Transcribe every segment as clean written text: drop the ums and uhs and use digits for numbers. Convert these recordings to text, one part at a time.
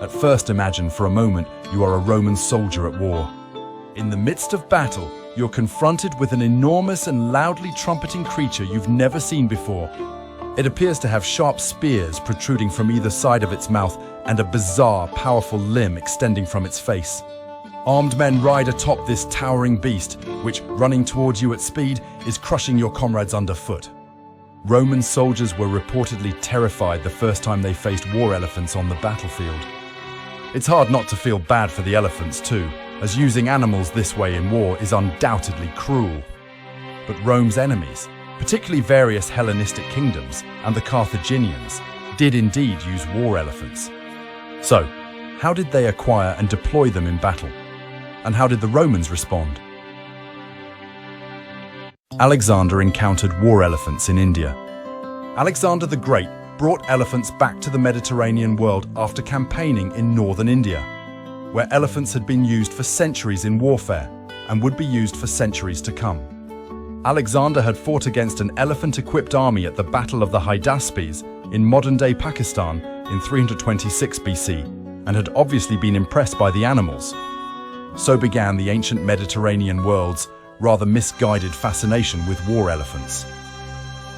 At first, imagine for a moment you are a Roman soldier at war. In the midst of battle, you're confronted with an enormous and loudly trumpeting creature you've never seen before. It appears to have sharp spears protruding from either side of its mouth and a bizarre, powerful limb extending from its face. Armed men ride atop this towering beast, which, running towards you at speed, is crushing your comrades underfoot. Roman soldiers were reportedly terrified the first time they faced war elephants on the battlefield. It's hard not to feel bad for the elephants too, as using animals this way in war is undoubtedly cruel. But Rome's enemies, particularly various Hellenistic kingdoms and the Carthaginians, did indeed use war elephants. So, how did they acquire and deploy them in battle? And how did the Romans respond? Alexander encountered war elephants in India. Alexander the Great brought elephants back to the Mediterranean world after campaigning in northern India, where elephants had been used for centuries in warfare and would be used for centuries to come. Alexander had fought against an elephant-equipped army at the Battle of the Hydaspes in modern-day Pakistan in 326 BC and had obviously been impressed by the animals. So began the ancient Mediterranean world's rather misguided fascination with war elephants.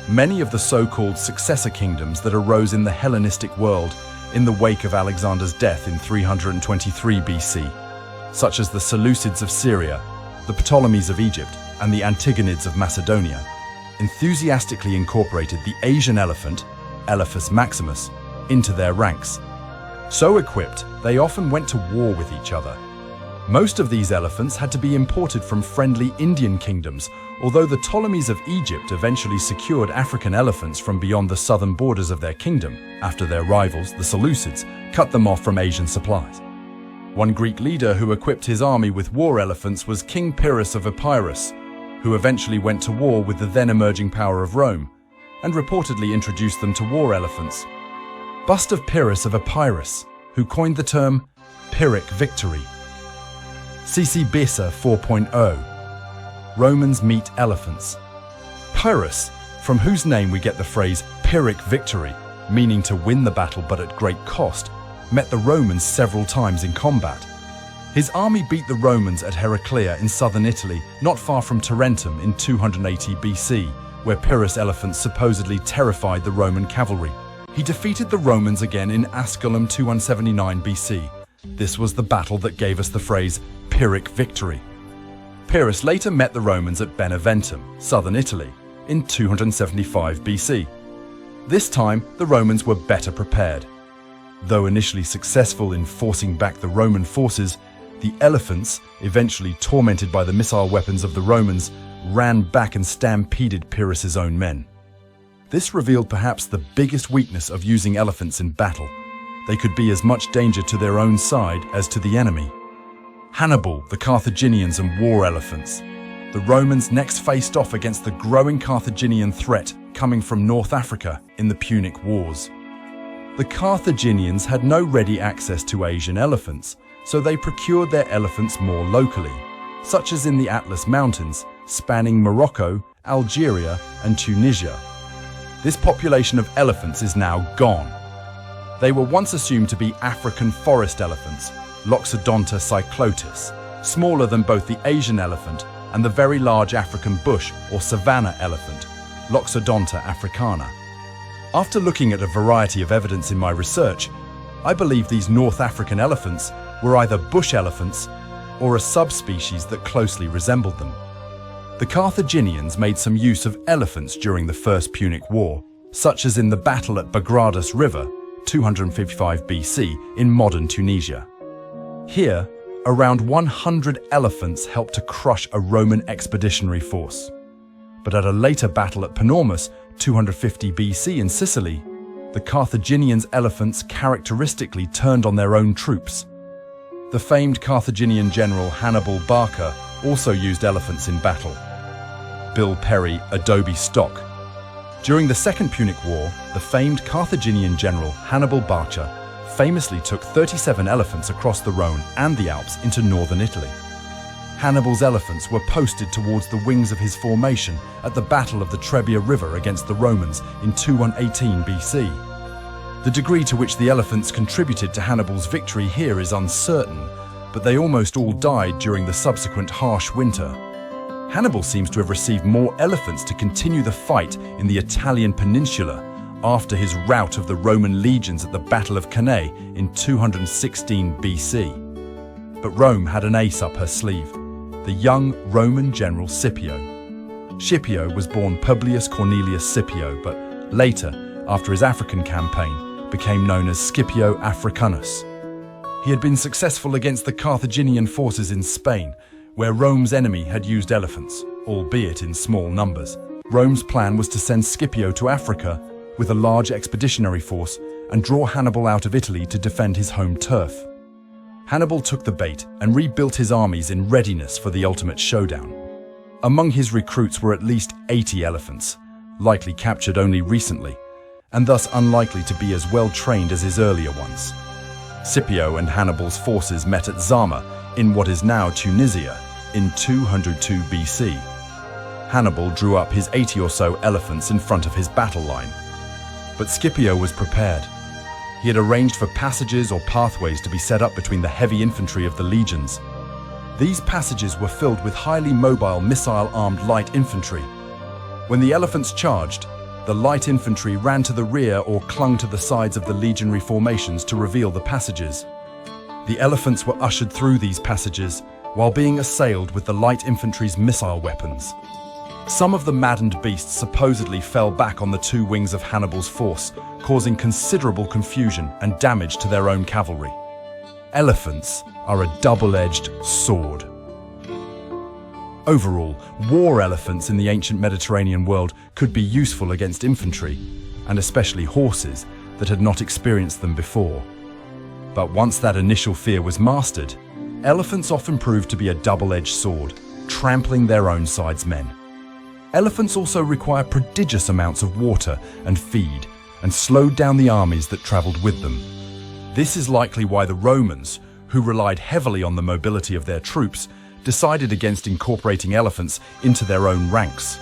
Many of the so-called successor kingdoms that arose in the Hellenistic world in the wake of Alexander's death in 323 BC, such as the Seleucids of Syria, the Ptolemies of Egypt, and the Antigonids of Macedonia, enthusiastically incorporated the Asian elephant, Elephas maximus, into their ranks. So equipped, they often went to war with each other. Most of these elephants had to be imported from friendly Indian kingdoms, although the Ptolemies of Egypt eventually secured African elephants from beyond the southern borders of their kingdom after their rivals, the Seleucids, cut them off from Asian supplies. One Greek leader who equipped his army with war elephants was King Pyrrhus of Epirus, who eventually went to war with the then-emerging power of Rome, and reportedly introduced them to war elephants. Bust of Pyrrhus of Epirus, who coined the term Pyrrhic victory. CC Besa 4.0. Romans meet elephants. Pyrrhus, from whose name we get the phrase Pyrrhic victory, meaning to win the battle but at great cost, met the Romans several times in combat. His army beat the Romans at Heraclea in southern Italy, not far from Tarentum in 280 BC, where Pyrrhus elephants supposedly terrified the Roman cavalry. He defeated the Romans again in Asculum 279 BC. This was the battle that gave us the phrase Pyrrhic victory. Pyrrhus later met the Romans at Beneventum, southern Italy, in 275 BC. This time, the Romans were better prepared. Though initially successful in forcing back the Roman forces, the elephants, eventually tormented by the missile weapons of the Romans, ran back and stampeded Pyrrhus's own men. This revealed perhaps the biggest weakness of using elephants in battle. They could be as much danger to their own side as to the enemy. Hannibal, the Carthaginians and war elephants. The Romans next faced off against the growing Carthaginian threat coming from North Africa in the Punic Wars. The Carthaginians had no ready access to Asian elephants, so they procured their elephants more locally, such as in the Atlas Mountains, spanning Morocco, Algeria, and Tunisia. This population of elephants is now gone. They were once assumed to be African forest elephants, Loxodonta cyclotis, smaller than both the Asian elephant and the very large African bush or savanna elephant, Loxodonta africana. After looking at a variety of evidence in my research, I believe these North African elephants were either bush elephants or a subspecies that closely resembled them. The Carthaginians made some use of elephants during the First Punic War, such as in the battle at Bagradus River, 255 BC, in modern Tunisia. Here, around 100 elephants helped to crush a Roman expeditionary force. But at a later battle at Panormus, 250 BC in Sicily, the Carthaginians' elephants characteristically turned on their own troops. The famed Carthaginian general Hannibal Barca also used elephants in battle. Bill Perry, Adobe Stock. During the Second Punic War, the famed Carthaginian general Hannibal Barca famously took 37 elephants across the Rhone and the Alps into northern Italy. Hannibal's elephants were posted towards the wings of his formation at the Battle of the Trebia River against the Romans in 218 BC. The degree to which the elephants contributed to Hannibal's victory here is uncertain, but they almost all died during the subsequent harsh winter. Hannibal seems to have received more elephants to continue the fight in the Italian peninsula after his rout of the Roman legions at the Battle of Cannae in 216 BC. But Rome had an ace up her sleeve, the young Roman general Scipio. Scipio was born Publius Cornelius Scipio, but later, after his African campaign, became known as Scipio Africanus. He had been successful against the Carthaginian forces in Spain, where Rome's enemy had used elephants, albeit in small numbers. Rome's plan was to send Scipio to Africa with a large expeditionary force and draw Hannibal out of Italy to defend his home turf. Hannibal took the bait and rebuilt his armies in readiness for the ultimate showdown. Among his recruits were at least 80 elephants, likely captured only recently, and thus unlikely to be as well trained as his earlier ones. Scipio and Hannibal's forces met at Zama, in what is now Tunisia, in 202 BC. Hannibal drew up his 80 or so elephants in front of his battle line. But Scipio was prepared. He had arranged for passages or pathways to be set up between the heavy infantry of the legions. These passages were filled with highly mobile, missile-armed light infantry. When the elephants charged, the light infantry ran to the rear or clung to the sides of the legionary formations to reveal the passages. The elephants were ushered through these passages while being assailed with the light infantry's missile weapons. Some of the maddened beasts supposedly fell back on the two wings of Hannibal's force, causing considerable confusion and damage to their own cavalry. Elephants are a double-edged sword. Overall, war elephants in the ancient Mediterranean world could be useful against infantry, and especially horses that had not experienced them before. But once that initial fear was mastered, elephants often proved to be a double-edged sword, trampling their own side's men. Elephants also require prodigious amounts of water and feed, and slowed down the armies that traveled with them. This is likely why the Romans, who relied heavily on the mobility of their troops, decided against incorporating elephants into their own ranks.